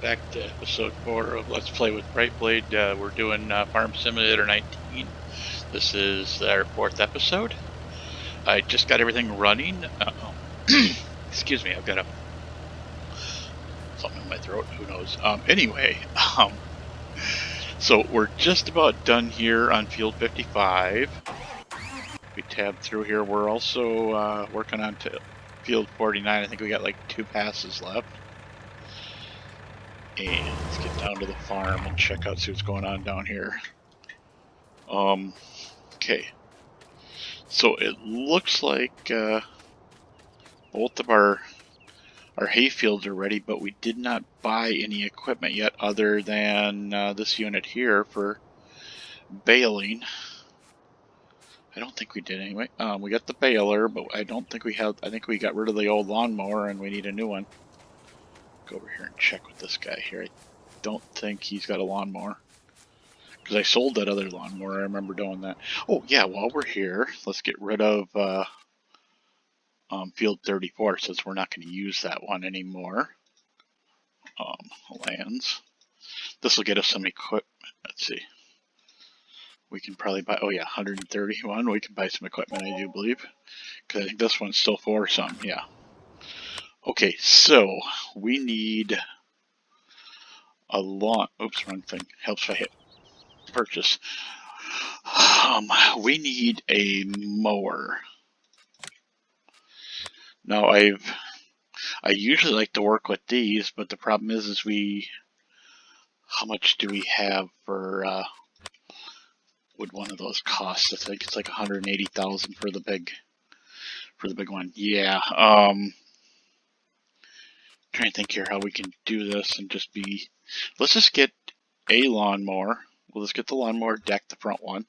back to episode 4 of Let's Play with Brightblade. We're doing Farm Simulator 19. This is our 4th episode. I just got everything running. Excuse me, I've got something in my throat, who knows. So we're just about done here on Field 55. We tabbed through here. We're also working on Field 49. I think we got like 2 passes left. And let's get down to the farm and check out, see what's going on down here. Okay. So it looks like both of our hay fields are ready, but we did not buy any equipment yet other than this unit here for baling. I don't think we did anyway. We got the baler, but I don't think we have. I think we got rid of the old lawnmower and we need a new one. Go over here and check with this guy here. I don't think he's got a lawnmower, because I sold that other lawnmower. I remember doing that. Oh yeah, while we're here, let's get rid of field 34, since we're not going to use that one anymore. Lands. This will get us some equipment. Let's see. We can probably buy, oh yeah, 131. We can buy some equipment, I do believe. Because I think this one's still for some, yeah. Okay, so we need a lawn. Oops, wrong thing. Helps if I hit purchase. We need a mower. Now I usually like to work with these, but the problem is how much do we have for would one of those cost? I think it's like 180,000 for the big one. Yeah. Trying to think here how we can do this and just be. Let's just get a lawnmower. We'll just get the lawnmower deck, the front one,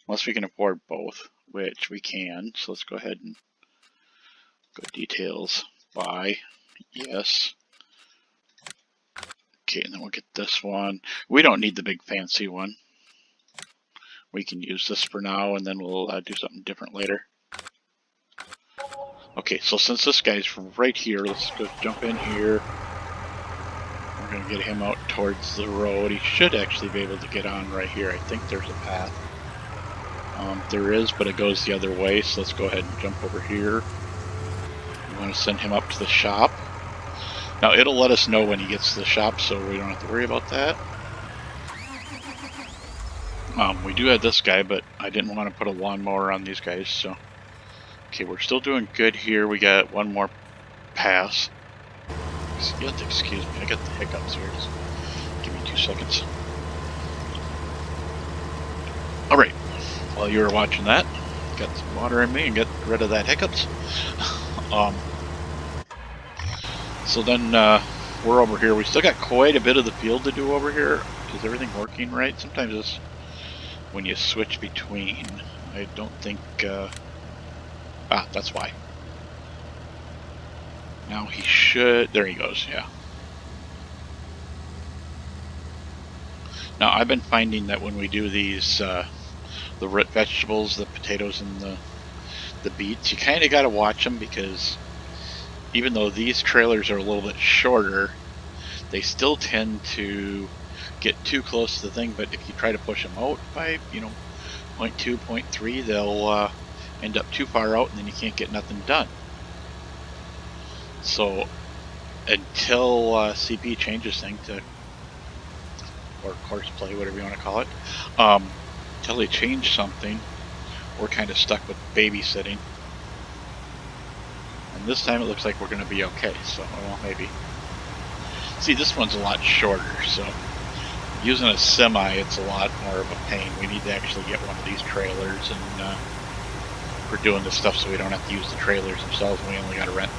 unless we can afford both, which we can. So let's go ahead and go details, buy, yes. Okay, and then we'll get this one. We don't need the big fancy one. We can use this for now, and then we'll do something different later. Okay, so since this guy's right here, let's go jump in here. We're going to get him out towards the road. He should actually be able to get on right here. I think there's a path. There is, but it goes the other way, so let's go ahead and jump over here. We want to send him up to the shop. Now, it'll let us know when he gets to the shop, so we don't have to worry about that. We do have this guy, but I didn't want to put a lawnmower on these guys, so... Okay, we're still doing good here. We got one more pass. You have to excuse me, I got the hiccups here. Just give me 2 seconds. Alright, while you were watching that, got some water in me and get rid of that hiccups. So then we're over here. We still got quite a bit of the field to do over here. Is everything working right? Sometimes it's when you switch between. I don't think... that's why. Now he should... There he goes, yeah. Now I've been finding that when we do these, the root vegetables, the potatoes and the beets, you kind of got to watch them, because even though these trailers are a little bit shorter, they still tend to get too close to the thing. But if you try to push them out by, 0.2, 0.3, they'll end up too far out, and then you can't get nothing done. So until CP changes things to, or Courseplay, whatever you want to call it, until they change something, we're kind of stuck with babysitting. And this time it looks like we're going to be okay, so, well, maybe. See, this one's a lot shorter, so using a semi, it's a lot more of a pain. We need to actually get one of these trailers, and we're doing this stuff so we don't have to use the trailers themselves, and we only got to rent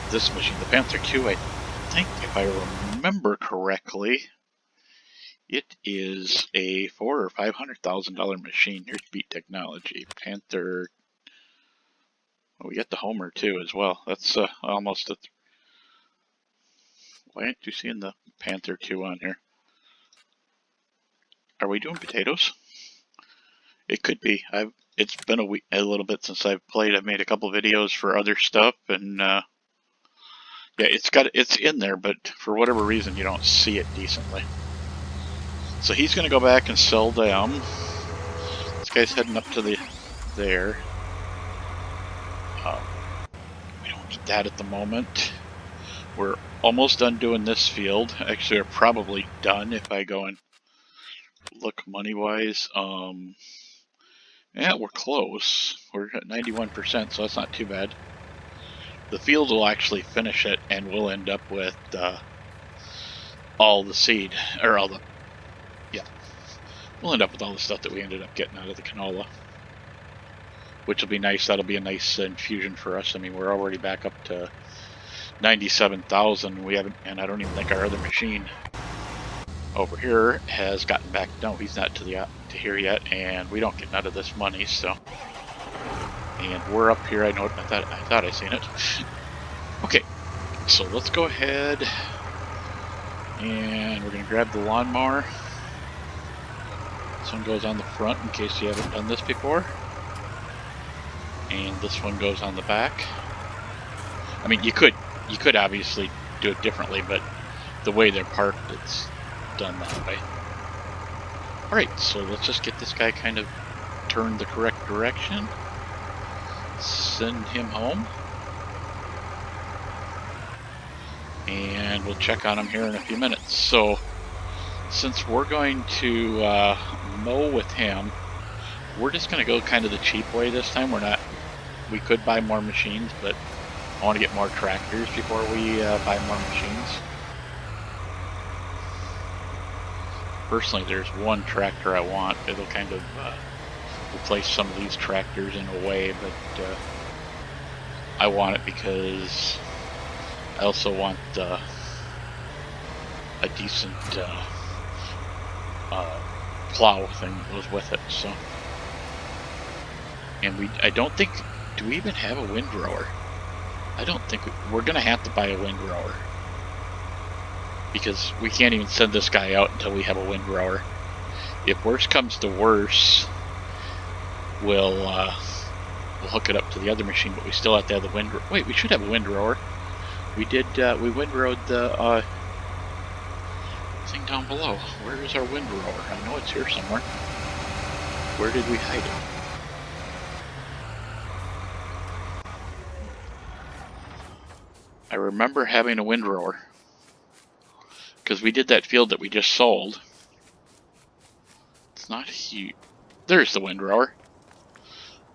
this machine. The Panther 2, I think, if I remember correctly, it is a $400,000 or $500,000 machine. Here's Beat Technology. Panther. Oh, we got the Homer too as well. That's almost a. Why aren't you seeing the Panther 2 on here? Are we doing potatoes? It could be. It's been a little bit since I've played. I've made a couple videos for other stuff, and Yeah, it's in there, but for whatever reason you don't see it decently. So he's going to go back and sell them. This guy's heading up to there. We don't need that at the moment. We're almost done doing this field. Actually, we're probably done if I go and look money-wise. Yeah, we're close. We're at 91%, so that's not too bad. The field will actually finish it, and we'll end up with all the seed, or all the, yeah, we'll end up with all the stuff that we ended up getting out of the canola, which will be nice. That'll be a nice infusion for us. I mean, we're already back up to 97,000. We haven't, and I don't even think our other machine over here has gotten back. No, he's not to here yet, and we don't get none of this money. So, and we're up here. I know it. I thought I seen it. Okay, so let's go ahead and we're gonna grab the lawnmower. This one goes on the front in case you haven't done this before, and this one goes on the back. I mean, you could obviously do it differently, but the way they're parked, it's done that way. Alright, so let's just get this guy kind of turned the correct direction. Send him home. And we'll check on him here in a few minutes. So, since we're going to mow with him, we're just going to go kind of the cheap way this time. We could buy more machines, but I want to get more tractors before we buy more machines. Personally, there's one tractor I want. It'll kind of replace some of these tractors in a way, but I want it because I also want a decent plow thing that goes with it. So, and I don't think, do we even have a windrower? I don't think we're gonna have to buy a windrower, because we can't even send this guy out until we have a windrower. If worse comes to worse, we'll hook it up to the other machine, but we still have to have the windrower. Wait, we should have a windrower. We did, we windrowed the thing down below. Where is our windrower? I know it's here somewhere. Where did we hide it? I remember having a windrower, because we did that field that we just sold. It's not huge. There's the windrower.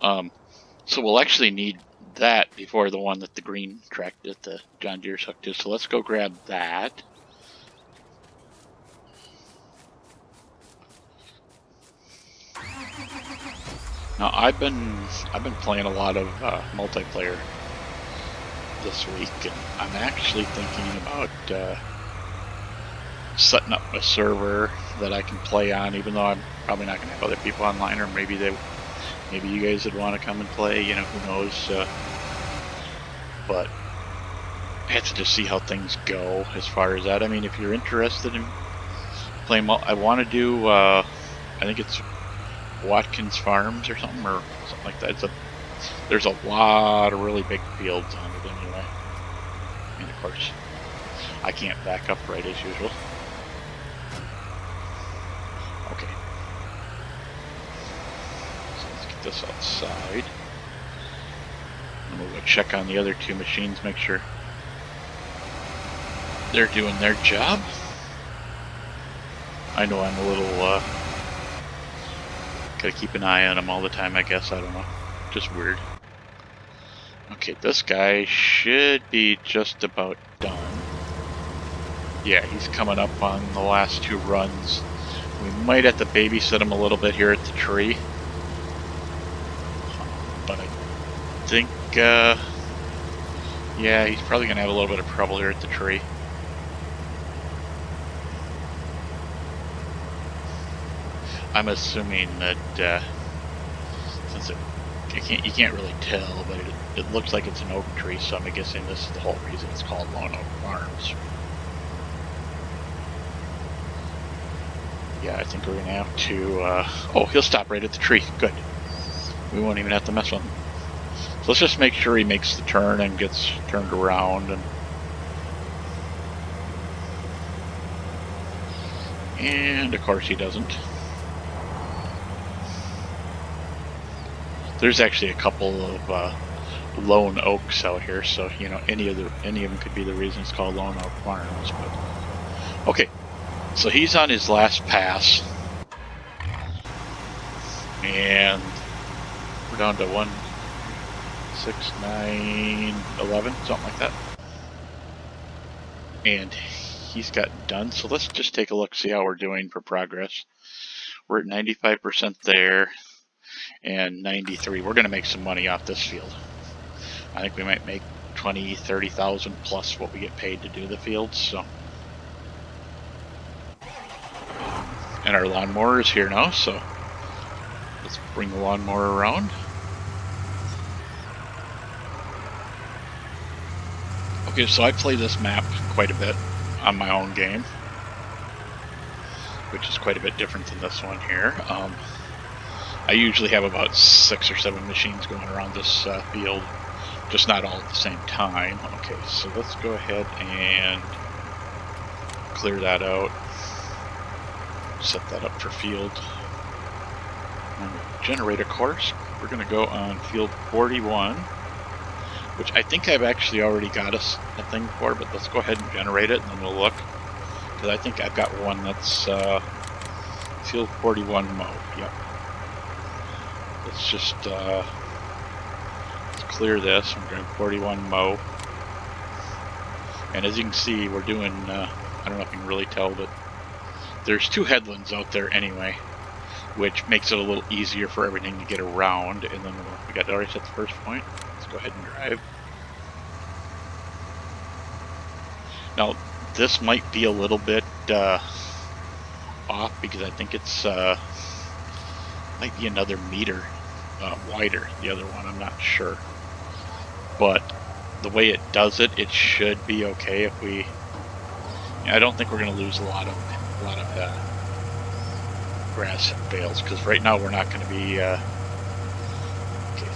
So we'll actually need that before the one that the green tractor that the John Deere's hooked to. So let's go grab that. Now I've been playing a lot of multiplayer this week, and I'm actually thinking about setting up a server that I can play on, even though I'm probably not going to have other people online, or maybe you guys would want to come and play, you know, who knows. But I have to just see how things go as far as that. I mean, if you're interested in playing, I want to do, I think it's Watkins Farms or something like that. There's a lot of really big fields on it anyway. And of course, I can't back up right as usual. Okay. So let's get this outside. And we'll go check on the other two machines, make sure they're doing their job. I know I'm a little, gotta keep an eye on them all the time, I guess. I don't know. Just weird. Okay, this guy should be just about done. Yeah, he's coming up on the last two runs. We might have to babysit him a little bit here at the tree. But I think, yeah, he's probably going to have a little bit of trouble here at the tree. I'm assuming that, since you can't really tell, but it looks like it's an oak tree, so I'm guessing this is the whole reason it's called Lone Oak Farms. Yeah, I think we're going to have to, oh, he'll stop right at the tree. Good. We won't even have to mess with him. So let's just make sure he makes the turn and gets turned around. And And of course he doesn't. There's actually a couple of lone oaks out here, so you know any of them could be the reason it's called Lone Oak Farms. But okay, so he's on his last pass, and we're down to 1, 6, 9, 11, something like that. And he's gotten done. So let's just take a look, see how we're doing for progress. We're at 95% there, and 93. We're going to make some money off this field. I think we might make 20, 30,000 plus what we get paid to do the fields. So, and our lawnmower is here now. So let's bring the lawnmower around. Okay, so I play this map quite a bit on my own game, which is quite a bit different than this one here. I usually have about 6 or 7 machines going around this field, just not all at the same time. Okay, so let's go ahead and clear that out. Set that up for field. And generate a course. We're going to go on field 41, which I think I've actually already got a thing for, but let's go ahead and generate it and then we'll look. Because I think I've got one that's field 41 mow. Yep. Let's just let's clear this. I'm doing 41 mow. And as you can see, we're doing, I don't know if you can really tell, but there's 2 headlands out there anyway, which makes it a little easier for everything to get around. And then we got already set the first point. Let's go ahead and drive. Now, this might be a little bit off because I think it's might be another meter wider, the other one, I'm not sure. But the way it does it, it should be okay if we... I don't think we're going to lose a lot of grass bales, because right now we're not going to be... Okay,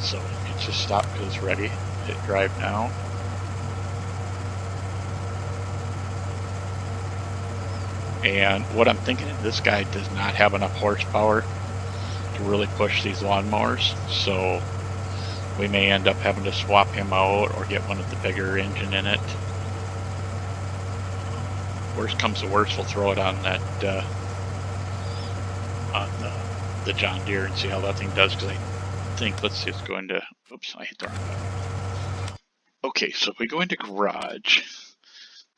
so it just stopped because it's ready. Hit drive now. And what I'm thinking, this guy does not have enough horsepower to really push these lawnmowers, so we may end up having to swap him out or get one with the bigger engine in it. Worst comes to worst, we'll throw it on that on the John Deere and see how that thing does, because I think, let's see, it's going to, oops, I hit the wrong button. Okay, so if we go into garage,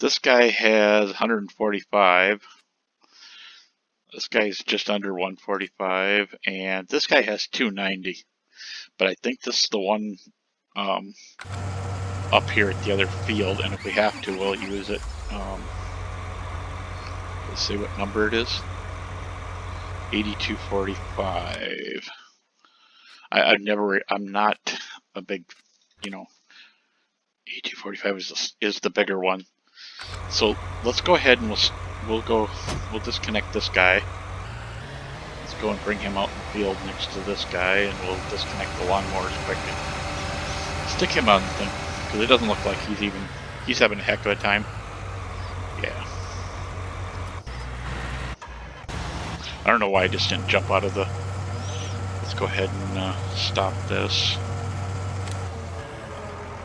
this guy has 145. This guy's just under 145, and this guy has 290. But I think this is the one up here at the other field, and if we have to, we'll use it. Let's see what number it is. 8245. I'm not a big, 8245 is the bigger one. So let's go ahead and we'll disconnect this guy. Let's go and bring him out in the field next to this guy, and we'll disconnect the lawnmowers quick and stick him on the thing, because it doesn't look like he's having a heck of a time. Yeah. I don't know why I just didn't jump out of the... Let's go ahead and stop this.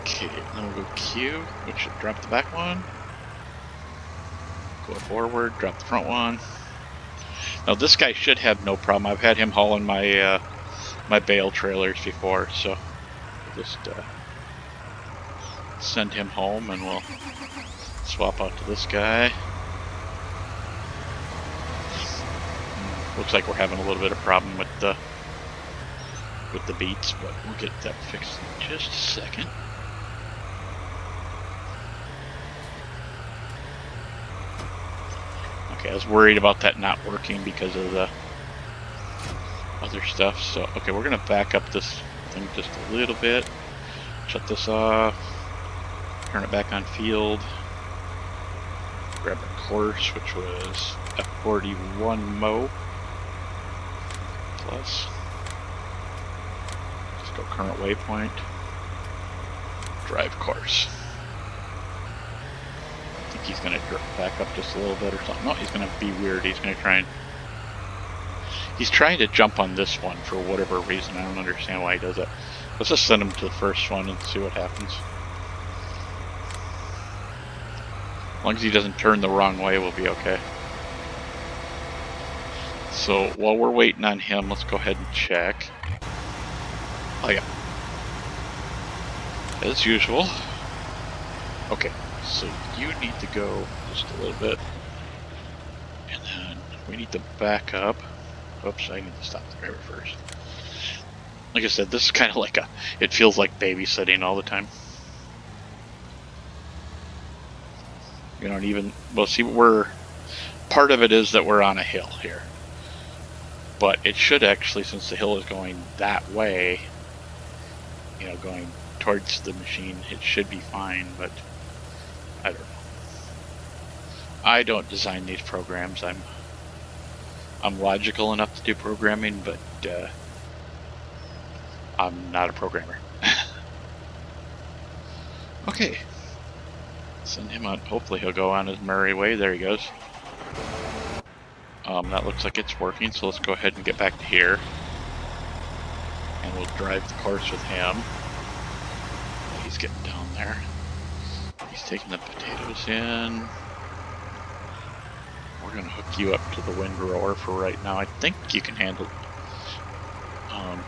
Okay, then we'll go Q, which should drop the back one. Go forward, drop the front one. Now this guy should have no problem. I've had him hauling my my bale trailers before, so we'll just send him home, and we'll swap out to this guy. Looks like we're having a little bit of problem with the beats, but we'll get that fixed in just a second. Okay, I was worried about that not working because of the other stuff. So, okay, we're gonna back up this thing just a little bit. Shut this off. Turn it back on field. Grab our course, which was F41 mow. Plus. Just go current waypoint. Drive course. I think he's going to back up just a little bit or something. No, he's going to be weird. He's going to try and... He's trying to jump on this one for whatever reason. I don't understand why he does it. Let's just send him to the first one and see what happens. As long as he doesn't turn the wrong way, we'll be okay. So while we're waiting on him, let's go ahead and check. Oh yeah. As usual. Okay, so you need to go just a little bit. And then we need to back up. Oops, I need to stop the driver first. Like I said, this is kind of like it feels like babysitting all the time. You know, and even, well, see, part of it is that we're on a hill here. But it should actually, since the hill is going that way, you know, going towards the machine, it should be fine, but I don't know. I don't design these programs. I'm logical enough to do programming, but I'm not a programmer. Okay. Send him on. Hopefully he'll go on his merry way. There he goes. That looks like it's working, so let's go ahead and get back to here. And we'll drive the course with him. He's getting down there. He's taking the potatoes in. We're going to hook you up to the windrower for right now. I think you can handle it.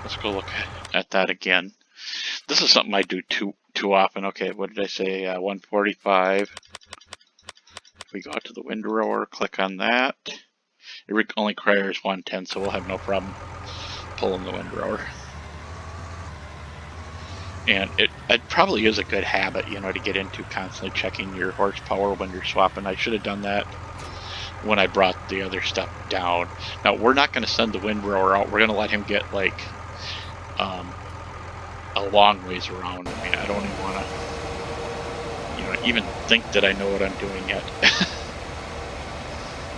Let's go look at that again. This is something I do too often. Okay, what did I say? 145. We go out to the windrower, click on that. It only requires 110, so we'll have no problem pulling the windrower. And it probably is a good habit, you know, to get into constantly checking your horsepower when you're swapping. I should have done that when I brought the other stuff down. Now, we're not going to send the windrower out. We're going to let him get, like, a long ways around. I mean, I don't even want to, you know, even think that I know what I'm doing yet.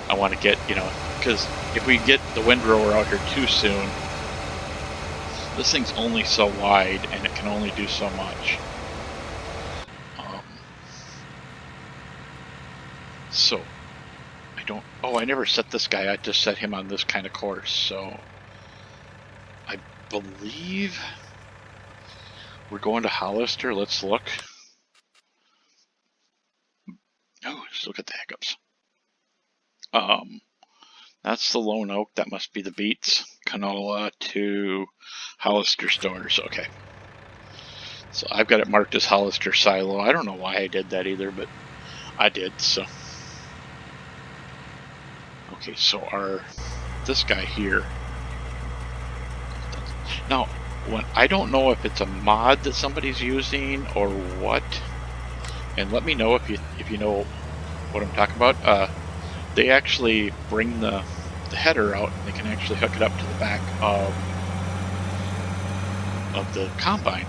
I want to get, you know, because if we get the windrower out here too soon, this thing's only so wide and it can only do so much. So, I don't, oh, I never set this guy, I just set him on this kind of course, so I believe we're going to Hollister. Let's look. Oh, just look at the hiccups. That's the Lone Oak. That must be the Beets. Canola to Hollister Stores. Okay. So I've got it marked as Hollister Silo. I don't know why I did that either, but I did, so. Okay, so this guy here. Now, I don't know if it's a mod that somebody's using or what. And let me know if you know what I'm talking about. They actually bring the header out and they can actually hook it up to the back of the combine.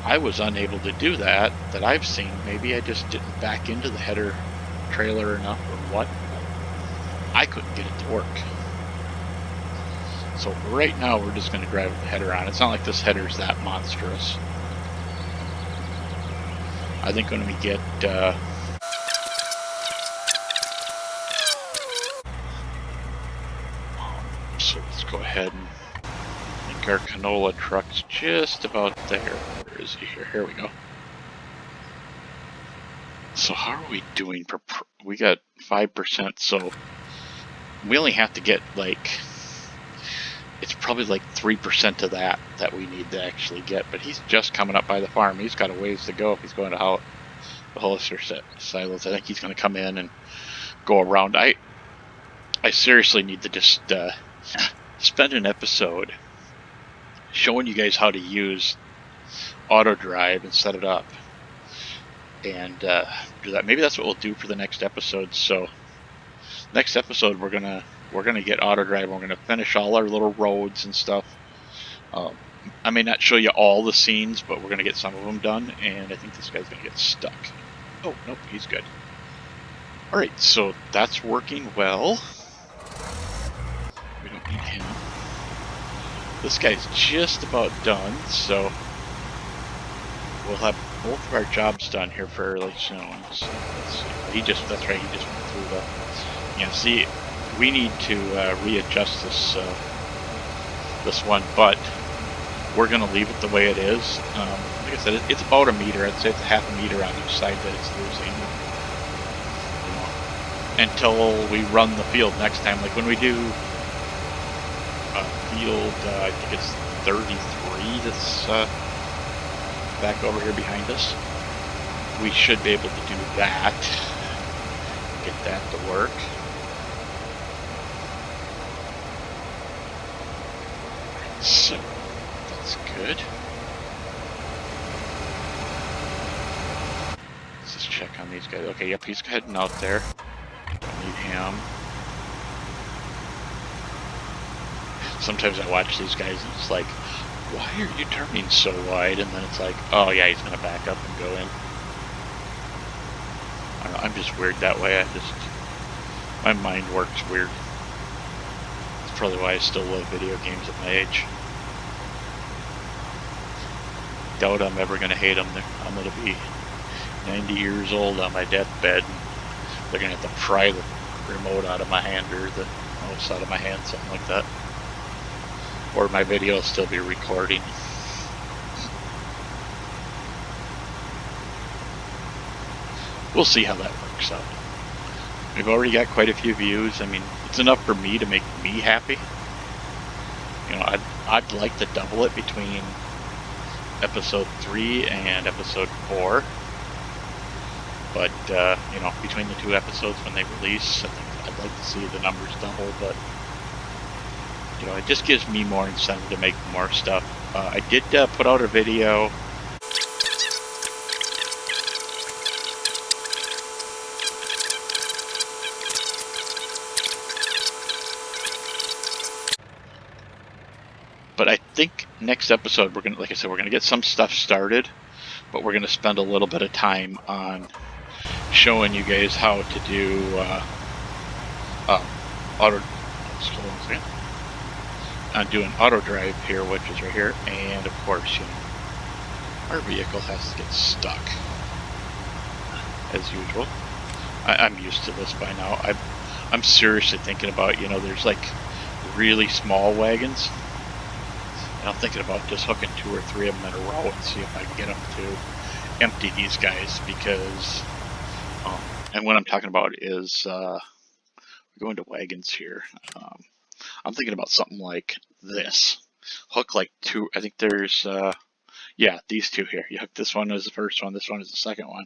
I was unable to do that I've seen. Maybe I just didn't back into the header trailer enough or what. I couldn't get it to work. So right now we're just going to drive the header on. It's not like this header's that monstrous. I think when we get so let's go ahead and I think our canola truck's just about there. Where is he here? Here we go. So how are we doing? We got 5%, so we only have to get like, it's probably like 3% of that we need to actually get, but he's just coming up by the farm. He's got a ways to go if he's going to the Hollister silos. I think he's going to come in and go around. I seriously need to just spend an episode showing you guys how to use AutoDrive and set it up and do that. Maybe that's what we'll do for the next episode. So next episode we're gonna get AutoDrive. We're gonna finish all our little roads and stuff. I may not show you all the scenes, but we're gonna get some of them done. And I think this guy's gonna get stuck. Oh nope, he's good. All right, so that's working well. We don't need him. This guy's just about done, so we'll have both of our jobs done here fairly soon. So let's see. That's right, he just went through the, yeah, see, we need to readjust this, this one, but we're going to leave it the way it is. Like I said, it's about a meter. I'd say it's a half a meter on each side that it's losing. Until we run the field next time. Like when we do field, I think it's 33 that's back over here behind us. We should be able to do that. Get that to work. So that's good. Let's just check on these guys. Okay, yep, he's heading out there. Don't need him. Sometimes I watch these guys and it's like, why are you turning so wide? And then it's like, oh yeah, he's gonna back up and go in. I don't know, I'm just weird that way. My mind works weird. That's probably why I still love video games at my age. Doubt I'm ever gonna hate them. I'm gonna be 90 years old on my deathbed. They're gonna have to pry the remote out of my hand or the mouse out of my hand, something like that. Or my video will still be recording. We'll see how that works out. We've already got quite a few views. I mean, it's enough for me to make me happy. You know, I'd like to double it between episode 3 and episode 4. But, you know, between the 2 episodes when they release, I think I'd like to see the numbers double, but, you know, it just gives me more incentive to make more stuff. I did put out a video. But I think next episode, like I said, we're gonna get some stuff started, but we're gonna spend a little bit of time on showing you guys how to do auto. Hold on a second. I'm doing auto drive here, which is right here, and of course, you know, our vehicle has to get stuck as usual. I'm used to this by now. I'm seriously thinking about, you know, there's like really small wagons. And I'm thinking about just hooking 2 or 3 of them in a row and see if I can get them to empty these guys, because, and what I'm talking about is going to wagons here. I'm thinking about something like this. Hook like 2, I think there's, yeah, these 2 here. You hook this one as the first one, this one is the second one.